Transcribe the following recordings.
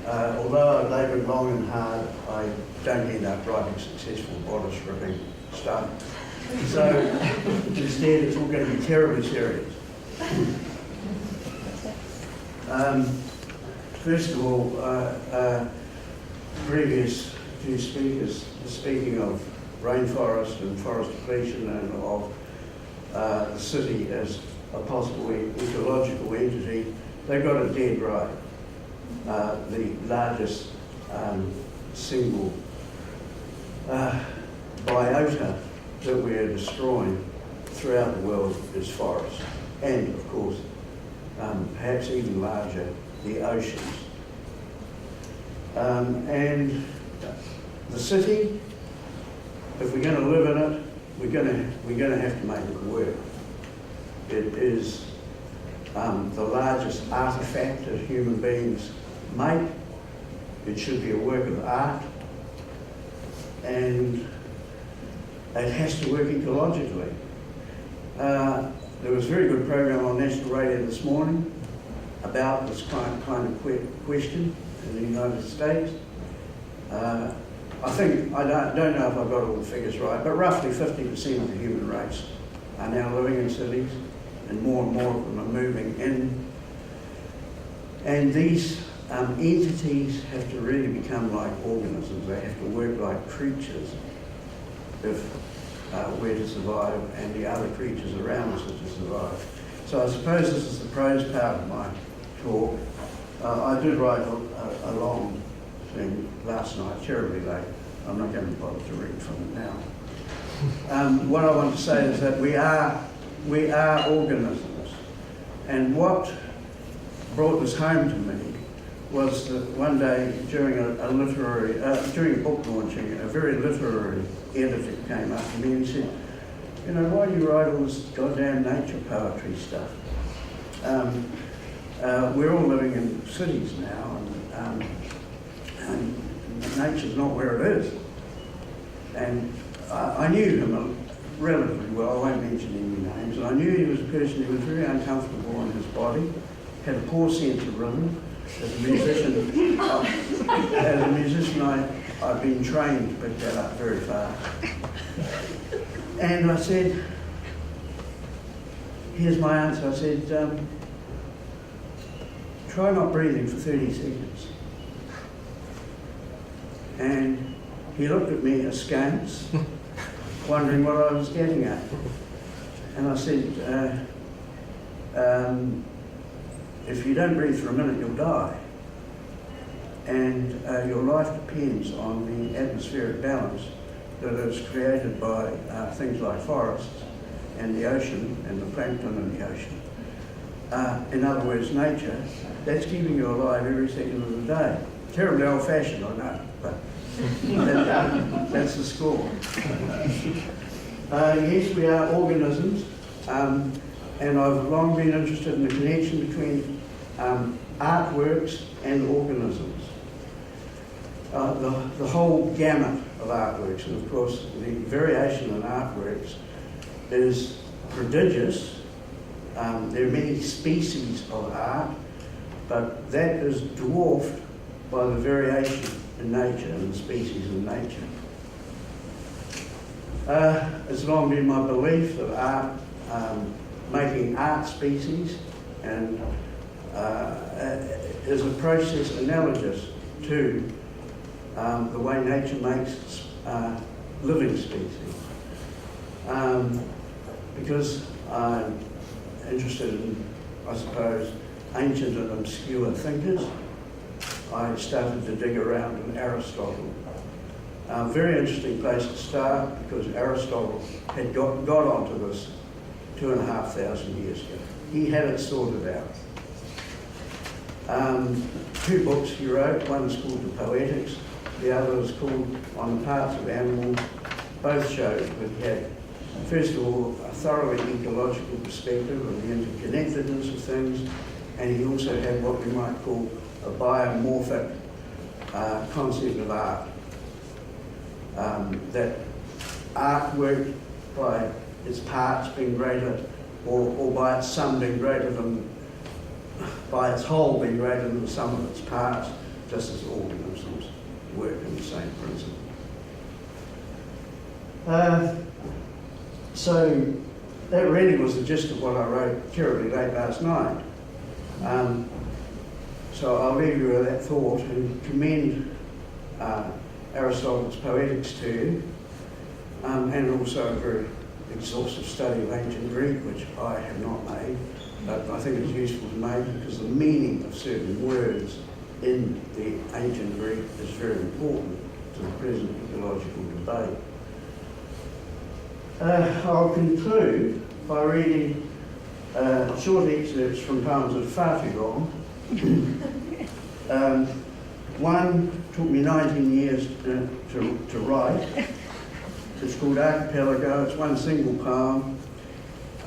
Although I've laboured long and hard, I don't end up writing successful bodice ripping stuff. So instead, it's all going to be terribly serious. First of all, previous few speakers speaking of rainforest and forest depletion and of the city as a possible ecological entity, they got it dead right. The largest single biota that we're destroying throughout the world is forest, and of course, perhaps even larger, the oceans. And the city, if we're going to live in it, we're going to have to make it work. It is the largest artefact that human beings make. It should be a work of art, and it has to work ecologically. There was a very good program on national radio this morning about this kind of question in the United States. I think, I don't know if I've got all the figures right, but roughly 50% of the human race are now living in cities, and more of them are moving in. And these entities have to really become like organisms. They have to work like creatures if we're to survive and the other creatures around us are to survive. So I suppose this is the prose part of my talk. I did write a long thing last night, terribly late. I'm not going to bother to read from it now. What I want to say is that we are organisms, and what brought this home to me was that one day during during a book launching, a very literary editor came up to me and said, "You know, why do you write all this goddamn nature poetry stuff? We're all living in cities now, and nature's not where it is." And I knew him relatively well. I won't mention any names. And I knew he was a person who was very uncomfortable in his body, had a poor sense of rhythm. As a musician, I've been trained to pick that up very fast. And I said, here's my answer. I said, try not breathing for 30 seconds. And he looked at me askance, wondering what I was getting at. And I said, if you don't breathe for a minute, you'll die. And your life depends on the atmospheric balance that is created by things like forests and the ocean and the plankton in the ocean. In other words, nature, that's keeping you alive every second of the day. Terribly old-fashioned, I know, but that's the score. Yes, we are organisms. And I've long been interested in the connection between artworks and organisms. The whole gamut of artworks, and of course the variation in artworks is prodigious. There are many species of art, but that is dwarfed by the variation in nature and the species in nature. It's long been my belief that art, making art species and is a process analogous to the way nature makes living species. Because I'm interested in, I suppose, ancient and obscure thinkers, I started to dig around in Aristotle. A very interesting place to start, because Aristotle had got onto this 2,500 years ago. He had it sorted out. 2 books he wrote. One is called The Poetics, the other is called On the Parts of Animals. Both showed that he had, first of all, a thoroughly ecological perspective of the interconnectedness of things, and he also had what we might call a biomorphic concept of art. That artwork, by its parts being greater, or by its sum being greater than by its whole be greater than the sum of its parts, just as organisms work in the same principle. So that really was the gist of what I wrote terribly late last night. So I'll leave you with that thought and commend Aristotle's Poetics to you, and also a very exhaustive study of ancient Greek, which I have not made, but I think it's useful to make because the meaning of certain words in the ancient Greek is very important to the present ecological debate. I'll conclude by reading short excerpts from poems that are far too long. One took me 19 years to write. It's called Archipelago. It's one single poem.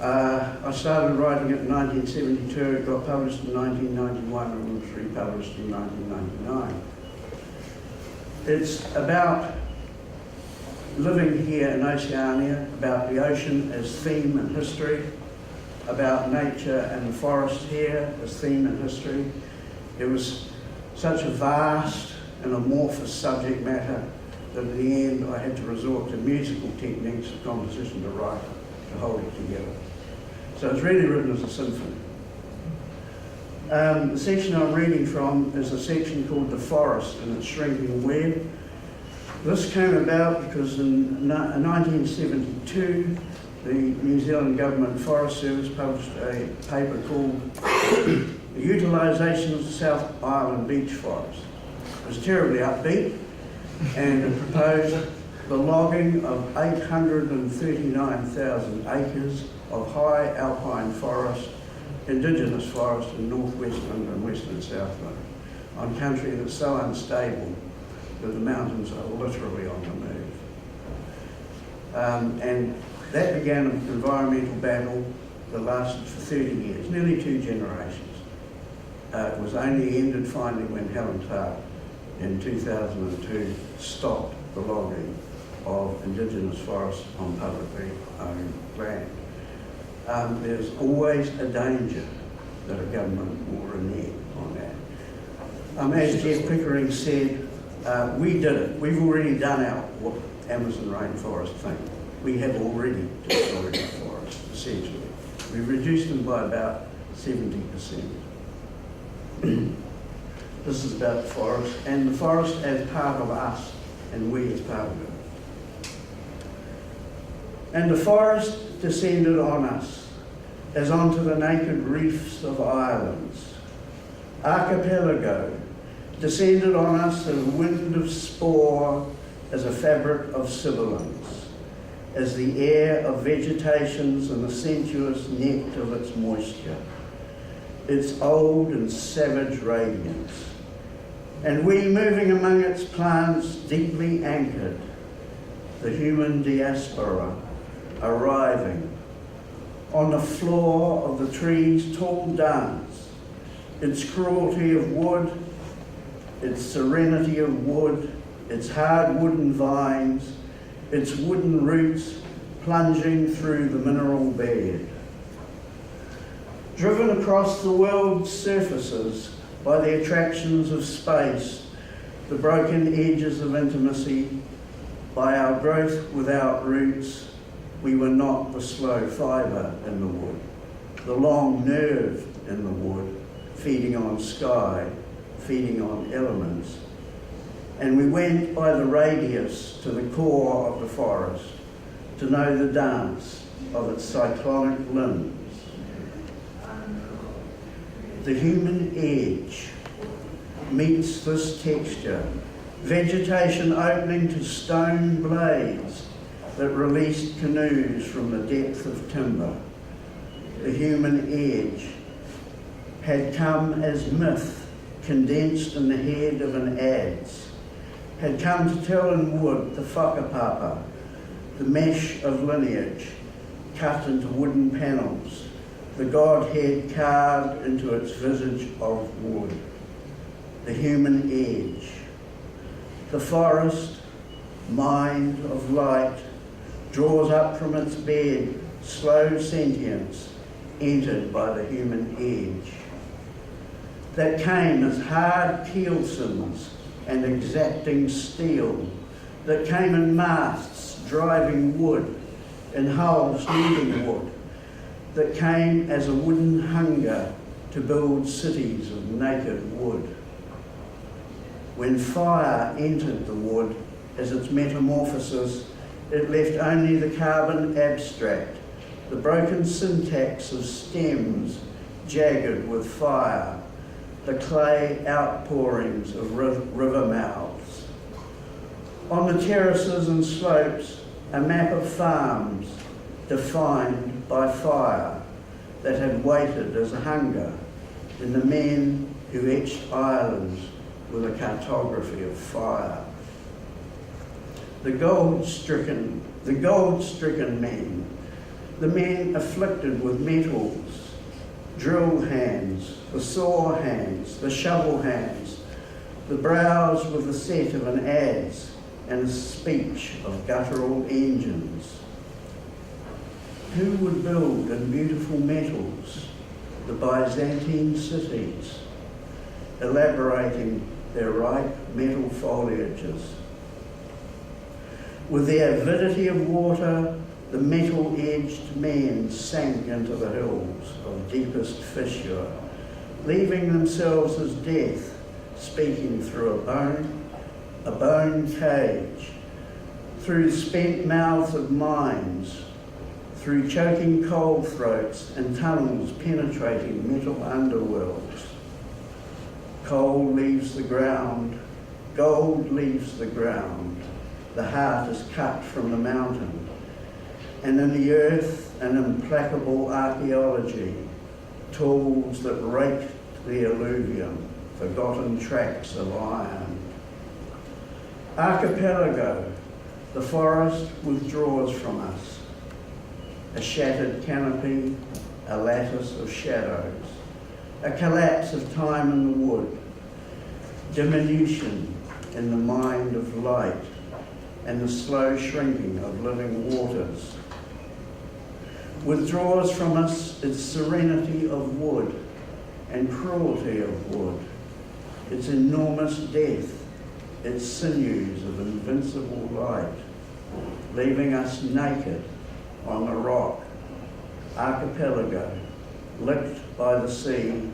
I started writing it in 1972. It got published in 1991 and was republished in 1999. It's about living here in Oceania, about the ocean as theme and history, about nature and the forest here as theme and history. It was such a vast and amorphous subject matter that in the end I had to resort to musical techniques of composition to write it, to hold it together. So it's really written as a symphony. The section I'm reading from is a section called The Forest and Its Shrinking Web. This came about because in 1972, the New Zealand Government Forest Service published a paper called The Utilisation of the South Island Beach Forest. It was terribly upbeat, and it proposed the logging of 839,000 acres of high alpine forest, indigenous forest in northwestern and western Southland, on country that's so unstable that the mountains are literally on the move. And that began an environmental battle that lasted for 30 years, nearly 2 generations. It was only ended finally when Helen Clark in 2002 stopped the logging of indigenous forests on publicly owned land. There's always a danger that a government will renege on that. As Jeff Pickering said, we did it. We've already done our Amazon rainforest thing. We have already destroyed our forests, essentially. We've reduced them by about 70%. This is about the forest, and the forest as part of us, and we as part of it. And the forest descended on us, as onto the naked reefs of islands. Archipelago descended on us as a wind of spore, as a fabric of sibilance, as the air of vegetations and the sensuous net of its moisture, its old and savage radiance. And we, moving among its plants, deeply anchored, the human diaspora, arriving on the floor of the tree's tall dance, its cruelty of wood, its serenity of wood, its hard wooden vines, its wooden roots plunging through the mineral bed. Driven across the world's surfaces by the attractions of space, the broken edges of intimacy, by our growth without roots, we were not the slow fibre in the wood, the long nerve in the wood, feeding on sky, feeding on elements. And we went by the radius to the core of the forest to know the dance of its cyclonic limbs. The human edge meets this texture, vegetation opening to stone blades that released canoes from the depth of timber. The human edge had come as myth condensed in the head of an adze, had come to tell in wood the whakapapa, the mesh of lineage cut into wooden panels, the Godhead carved into its visage of wood, the human edge, the forest, mind of light, draws up from its bed, slow sentience, entered by the human edge. that came as hard keelsons and exacting steel, that came in masts driving wood, in hulls needing wood, that came as a wooden hunger to build cities of naked wood. When fire entered the wood as its metamorphosis, it left only the carbon abstract, the broken syntax of stems jagged with fire, the clay outpourings of river mouths. On the terraces and slopes, a map of farms defined by fire that had waited as a hunger in the men who etched islands with a cartography of fire. The gold-stricken men, the men afflicted with metals, drill hands, the saw hands, the shovel hands, the brows with the set of an adze and a speech of guttural engines. Who would build in beautiful metals the Byzantine cities, elaborating their ripe metal foliages? With the avidity of water, the metal-edged men sank into the hills of deepest fissure, leaving themselves as death, speaking through a bone cage, through spent mouths of mines, through choking coal throats and tunnels penetrating metal underworlds. Coal leaves the ground, gold leaves the ground, the heart is cut from the mountain, and in the earth an implacable archaeology, tools that raked the alluvium, forgotten tracks of iron. Archipelago, the forest withdraws from us, a shattered canopy, a lattice of shadows, a collapse of time in the wood, diminution in the mind of light, and the slow shrinking of living waters. Withdraws from us its serenity of wood and cruelty of wood, its enormous death, its sinews of invincible light, leaving us naked on the rock, archipelago, licked by the sea,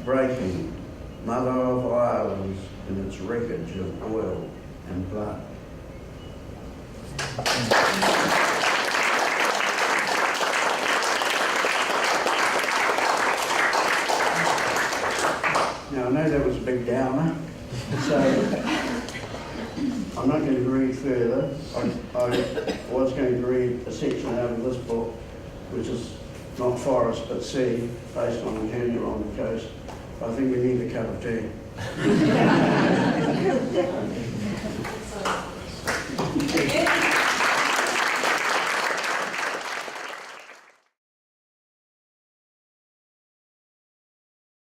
breaking, mother of islands in its wreckage of oil and blood. Now, I know that was a big downer, so I'm not going to read further. I was going to read a section out of this book, which is not forest but sea, based on a journey along the coast. I think we need a cup of tea.